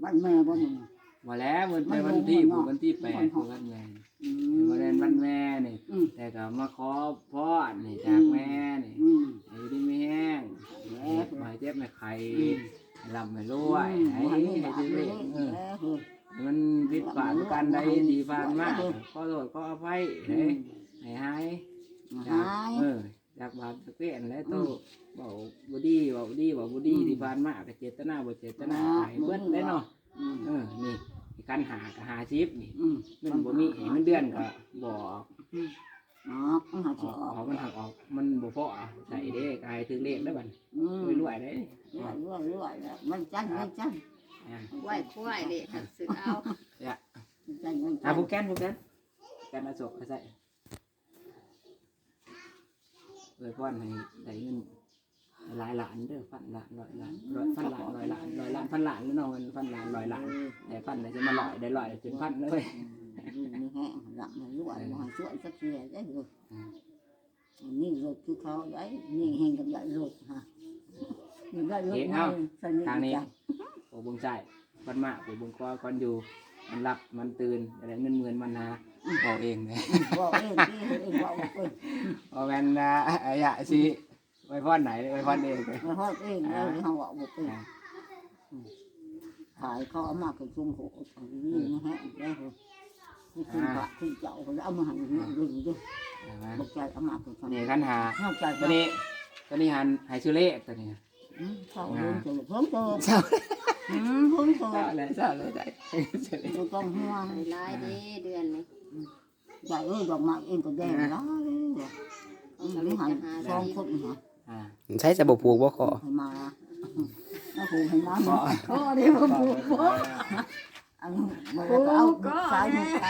บ้านแม่บ่มึง บ่แล้ววันที่วันที่8ของวันแม่บ่ได้วันแม่นี่แต่ก็มาขอพรนี่จากแม่นี่อยู่ดีไม่แห้งไม่เจ็บไม่ไข้ลำไม่รวยให้ซื้อเลขมันผิดพลาดกันใดที่ผ่านมาขอโทษขออภัยให้หายจากบาปจากเวรและโตบอกบ่ดีที่ผ่านมาก็เจตนาบ่เจตนาให้เบิดได้เนาะนี่การหาก็หาชิปนี่มันบ่มีมันเดือนก็บอกมันหักออกมันบ่พอใส่เด้กายถึงเลขได้บัดรวยได้รวยมันจันไหวควายเด็กหัดซื้อเอาผูกแกนอาศกใส่เลยพ่อนให้ได้เงินหลายล้านเด้อพันล้าน100 ล้านพันล้าน100 ล้าน100 ล้านพันล้านหรือน้องมันพันล้าน100 ล้านแต่พันไหนจะมา100ได้100จนพันเลยนี่แห้งหลังรวยบ่ให้ช่วยสักทีได้อยู่นี่รถคือเขาได้นี่แห้งกับได้รถฮะนี่ได้รถทางนี้โอ้บุญใจพันมากโอ้บุญก่อนอยู่มันรับมันตื่นอะไรเงินหมื่นมันหาบอกเองเลยบอกเองที่เองบอกเองบอกกันนะไอ้ยะสิไว้พ่อนไหนไว้พ่อนเองไว้พ่อนเองแล้วเขาบอกบอกเองขายเขาเอามาเป็นซุ้มโหทางนี้นะฮะได้เลยที่คุณพระที่เจ้าเขาเอามาหันดึงด้วยบอกใจเอามาเป็นนี่ขันหาตัวนี้หันหายชื่อเลขตัวนี้เขาเพิ่มเติมเพิ่มเติมอะไรได้ต้องห่วงลายดีเดือนนี้ใหญ่ดอกไม้เองก็แดงร้ายนี่หันซองคนเหรอใช้จะบผูกบ่ขอมาผูกให้น้ำก็เดี๋ยวผูกบ่อันนี้มันก็เอาสายมันไป